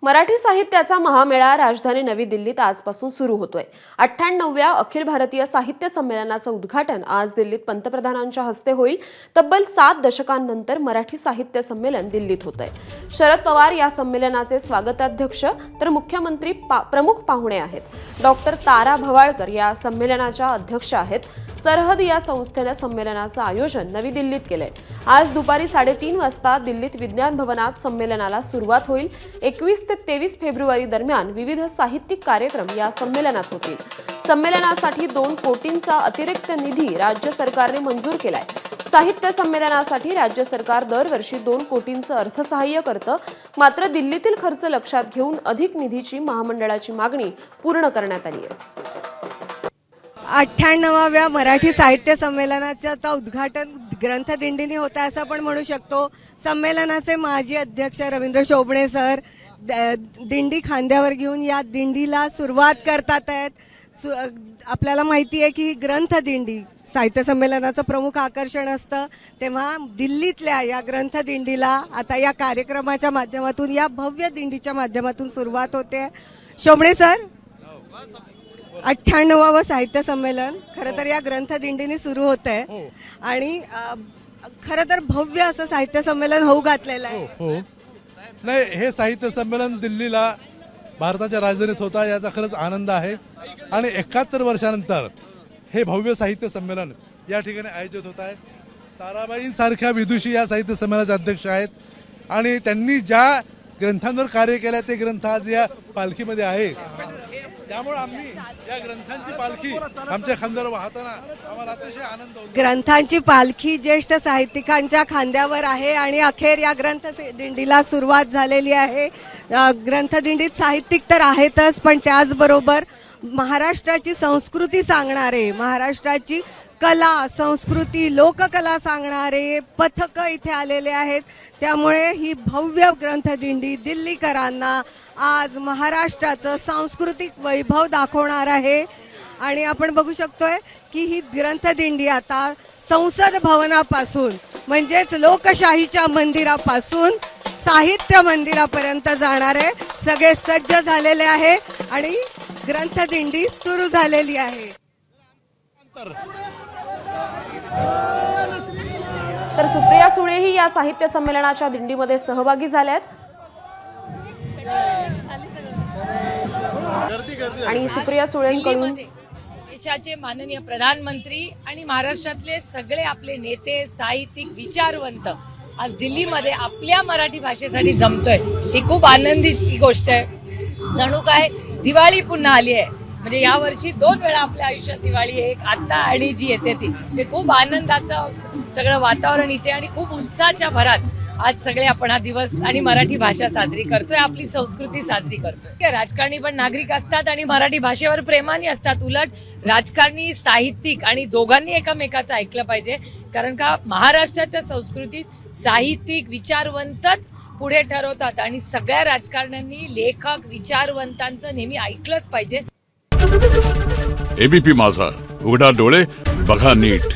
मराठी साहित्याचा महामेळा राजधानी नवी दिल्लीत आजपासून सुरू होतोय। 98व्या अखिल भारतीय साहित्य संमेलनाचं उद्घाटन आज दिल्लीत पंतप्रधानांच्या हस्ते होईल। तब्बल 7 दशकांनंतर मराठी साहित्य संमेलन दिल्लीत होतंय। शरद पवार या संमेलनाचे स्वागताध्यक्ष तर मुख्यमंत्री प्रमुख पाहुणे आहेत। डॉक्टर तारा भवाळकर या संमेलनाच्या अध्यक्ष आहेत। सरहद या संस्थेने संमेलनाचं आयोजन नवी दिल्लीत केलंय। आज दुपारी 3:30 वाजता दिल्लीत विज्ञान भवनात संमेलनाला सुरुवात होईल। 21 ते 23 फेब्रुवारी दरम्यान विविध साहित्यिक कार्यक्रम या संमेलनात होतील। संमेलनासाठी 2 कोटींचा अतिरिक्त निधी राज्य सरकारने मंजूर केलाय। साहित्य संमेलनासाठी राज्य सरकार दरवर्षी 2 कोटींचं अर्थसहाय्य करतं। मात्र दिल्लीतील खर्च लक्षात घेऊन अधिक निधीची महामंडळाची मागणी पूर्ण करण्यात आली आहे। 98व्या मराठी साहित्य संमेलनाचे आता उद्घाटन ग्रंथदिंडीने होत आहे असं आपण म्हणू शकतो। संमेलनाचे माजी अध्यक्ष रवींद्र शोभणे सर दिंडी खांद्यावर घेऊन या दिंडीला सुरुवात करतात आहेत। आपल्याला माहिती आहे की ही ग्रंथदिंडी साहित्य संमेलनाचं प्रमुख आकर्षण असतं, तेव्हा दिल्लीतल्या या ग्रंथदिंडीला आता या कार्यक्रमाच्या माध्यमातून, या भव्य दिंडीच्या माध्यमातून सुरुवात होते। शोभणे सर, 98वं साहित्य संमेलन खरं तर या ग्रंथदिंडीने सुरू होत आहे आणि खरं तर भव्य असं साहित्य संमेलन होऊ घातलेलं आहे। नाही, हे साहित्य संमेलन दिल्लीला भारताच्या राजधानीत होता याचा खरंच आनंद आहे आणि 71 वर्षानंतर हे भव्य साहित्य संमेलन या ठिकाणी आयोजित होत आहे। ताराबाईंसारख्या विदुषी या साहित्य संमेलनाचे अध्यक्ष आहेत आणि त्यांनी ज्या ग्रंथांवर कार्य केलं ते ग्रंथ आज या पालखीमध्ये आहे। त्यामुळे आम्ही या ग्रंथांची पालखी आमच्या खांद्यावर वाहताना आम्हाला अतिशय आनंद होतो। ग्रंथांची पालखी ज्येष्ठ साहित्यिकांच्या खांद्यावर आहे आणि अखेर या ग्रंथदिंडीला सुरुवात झालेली आहे। ग्रंथदिंडीत साहित्यिक तर आहेतच, पण त्याचबरोबर महाराष्ट्राची संस्कृती सांगणारे, महाराष्ट्राची कला संस्कृती लोककला सांगणारे पथक इथे आलेले आहेत। त्यामुळे ही भव्य ग्रंथदिंडी दिल्लीकरांना आज महाराष्ट्राचं सांस्कृतिक वैभव दाखवणार आहे। आणि आपण बघू शकतोय की ही ग्रंथदिंडी आता संसद भवनापासून म्हणजेच लोकशाहीच्या मंदिरापासून साहित्य मंदिरापर्यंत जाणार आहे। सगळे सज्ज झालेले आहे आणि ग्रंथदिंडी सुरू झालेली आहे। तर सुप्रिया सुळेही या साहित्य संमेलनाच्या दिंडीमध्ये सहभागी झाल्यात आणि सुप्रिया सुळेंकडून देशाचे माननीय प्रधानमंत्री आणि महाराष्ट्रातले सगळे आपले नेते, साहित्यिक, विचारवंत आज दिल्लीमध्ये आपल्या मराठी भाषेसाठी जमतोय। ही खूप आनंदीची गोष्ट आहे। जणू काय दिवाळी पुन्हा आली आहे। म्हणजे या वर्षी 2 वेळा आपल्या आयुष्यात दिवाळी आहे, एक आता आणि जी येते ती। ते खूप आनंदाचं सगळं वातावरण इथे आणि खूप उत्साहाच्या भरात आज सगळे आपण हा दिवस आणि मराठी भाषा साजरी करतोय, आपली संस्कृती साजरी करतोय। राजकारणी पण नागरिक असतात आणि मराठी भाषेवर प्रेमाने असतात। उलट राजकारणी, साहित्यिक आणि दोघांनी एकमेकाचं ऐकलं पाहिजे, कारण का महाराष्ट्राच्या संस्कृतीत साहित्यिक, विचारवंतच पुढे ठरवतात आणि सगळ्या राजकारण्यांनी लेखक, विचारवंतांचं नेहमी ऐकलंच पाहिजे। एबीपी माझा, उघडा डोळे बघा नीट।